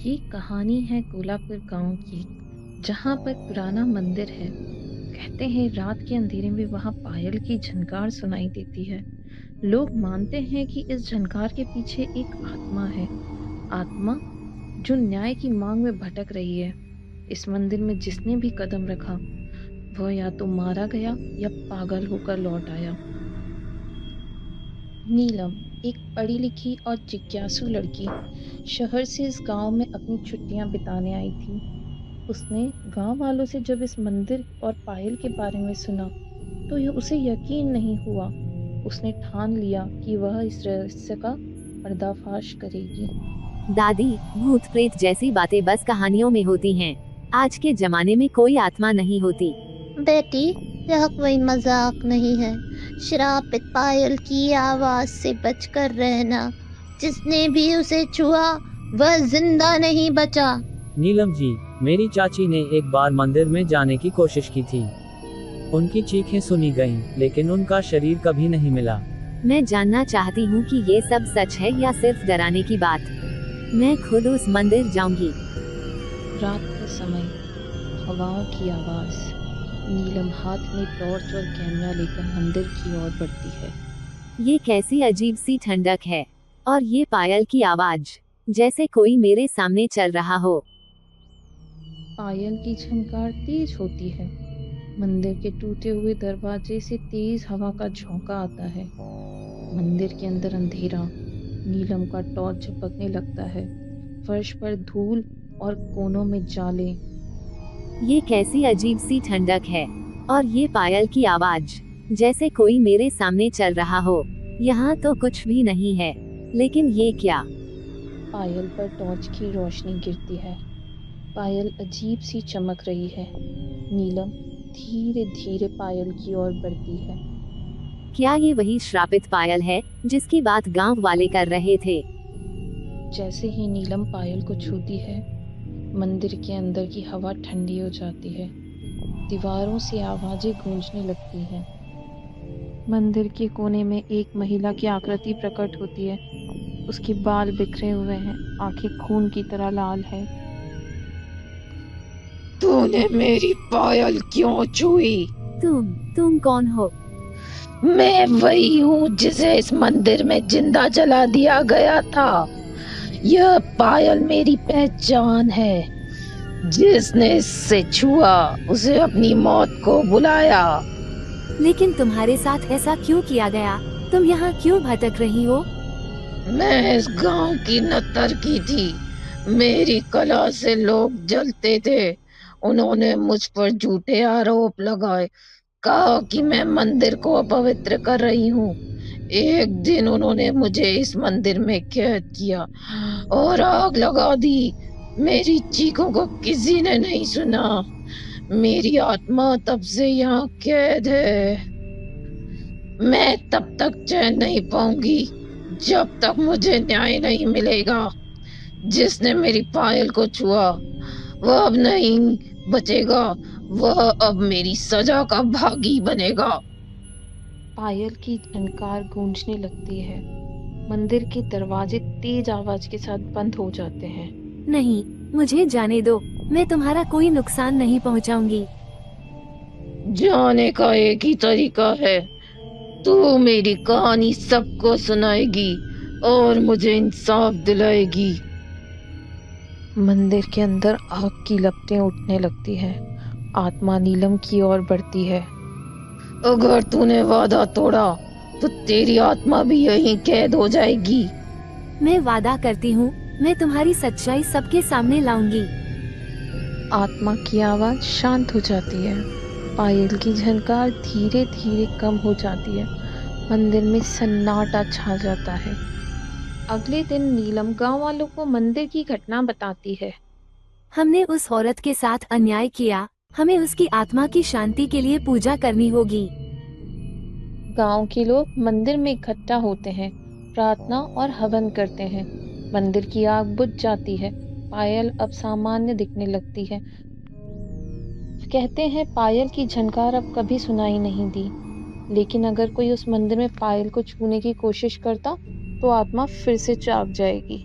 ये कहानी है कोल्हापुर गांव की, जहाँ पर पुराना मंदिर है। कहते हैं रात के अंधेरे में वहाँ पायल की झनकार सुनाई देती है। लोग मानते हैं कि इस झनकार के पीछे एक आत्मा है। आत्मा जो न्याय की मांग में भटक रही है। इस मंदिर में जिसने भी कदम रखा वह या तो मारा गया या पागल होकर लौट आया। नीलम एक पढ़ी लिखी और जिज्ञासु लड़की शहर से इस गांव में अपनी छुट्टियां बिताने आई थी। उसने गांव वालों से जब इस मंदिर और पायल के बारे में सुना तो उसे यकीन नहीं हुआ। उसने ठान लिया कि वह इस रहस्य का पर्दाफाश करेगी। दादी, भूत प्रेत जैसी बातें बस कहानियों में होती हैं। आज के जमाने में कोई आत्मा नहीं होती। बेटी, यह कोई मजाक नहीं है। श्रापित पायल की आवाज से बचकर रहना। जिसने भी उसे छुआ वह जिंदा नहीं बचा। नीलम जी, मेरी चाची ने एक बार मंदिर में जाने की कोशिश की थी। उनकी चीखें सुनी गईं, लेकिन उनका शरीर कभी नहीं मिला। मैं जानना चाहती हूँ कि ये सब सच है या सिर्फ डराने की बात। मैं खुद उस मंदिर जाऊंगी। रात का समय, हवाओं की आवाज। नीलम हाथ में टॉर्च और कैमरा लेकर मंदिर की ओर बढ़ती है। ये कैसी अजीब सी ठंडक है, और ये पायल की आवाज, जैसे कोई मेरे सामने चल रहा हो। पायल की झनकार तेज होती है। मंदिर के टूटे हुए दरवाजे से तेज हवा का झोंका आता है। मंदिर के अंदर अंधेरा। नीलम का टॉर्च झपकने लगता है। फर्श पर धूल और कोनों में जाले। ये कैसी अजीब सी ठंडक है, और ये पायल की आवाज, जैसे कोई मेरे सामने चल रहा हो। यहाँ तो कुछ भी नहीं है, लेकिन ये क्या? पायल पर टॉर्च की रोशनी गिरती है। पायल अजीब सी चमक रही है। नीलम धीरे धीरे पायल की ओर बढ़ती है। क्या ये वही श्रापित पायल है जिसकी बात गांव वाले कर रहे थे? जैसे ही नीलम पायल को छूती है, मंदिर के अंदर की हवा ठंडी हो जाती है। दीवारों से आवाजें गूंजने लगती हैं। मंदिर के कोने में एक महिला की आकृति प्रकट होती है। उसके बाल बिखरे हुए हैं, आंखें खून की तरह लाल है। तूने मेरी पायल क्यों छुई? तुम कौन हो? मैं वही हूँ जिसे इस मंदिर में जिंदा जला दिया गया था। यह पायल मेरी पहचान है। जिसने इससे छुआ उसे अपनी मौत को बुलाया। लेकिन तुम्हारे साथ ऐसा क्यों किया गया? तुम यहाँ क्यों भटक रही हो? मैं इस गांव की नर्तकी थी। मेरी कला से लोग जलते थे। उन्होंने मुझ पर झूठे आरोप लगाए, कहा कि मैं मंदिर को अपवित्र कर रही हूँ। एक दिन उन्होंने मुझे इस मंदिर में कैद किया और आग लगा दी। मेरी चीखों को किसी ने नहीं सुना। मेरी आत्मा तब से यहाँ कैद है। मैं तब तक चैन नहीं पाऊंगी जब तक मुझे न्याय नहीं मिलेगा। जिसने मेरी पायल को छुआ वह अब नहीं बचेगा। वह अब मेरी सजा का भागी बनेगा। पायल की झनकार गूंजने लगती है। मंदिर के दरवाजे तेज आवाज के साथ बंद हो जाते हैं। नहीं, मुझे जाने दो। मैं तुम्हारा कोई नुकसान नहीं पहुँचाऊंगी। जाने का एक ही तरीका है। तू मेरी कहानी सबको सुनाएगी और मुझे इंसाफ दिलाएगी। मंदिर के अंदर आग की लपटें उठने लगती हैं। आत्मा नीलम की ओर बढ़ती है। अगर तूने वादा तोड़ा तो तेरी आत्मा भी यहीं कैद हो जाएगी। मैं वादा करती हूँ, मैं तुम्हारी सच्चाई सबके सामने लाऊंगी। आत्मा की आवाज शांत हो जाती है। पायल की झनकार धीरे धीरे कम हो जाती है। मंदिर में सन्नाटा छा जाता है। अगले दिन नीलम गांव वालों को मंदिर की घटना बताती है। हमने उस औरत के साथ अन्याय किया। हमें उसकी आत्मा की शांति के लिए पूजा करनी होगी। गांव के लोग मंदिर में इकट्ठा होते हैं, प्रार्थना और हवन करते हैं। मंदिर की आग बुझ जाती है। पायल अब सामान्य दिखने लगती है। कहते हैं पायल की झनकार अब कभी सुनाई नहीं दी। लेकिन अगर कोई उस मंदिर में पायल को छूने की कोशिश करता तो आत्मा फिर से जाग जाएगी।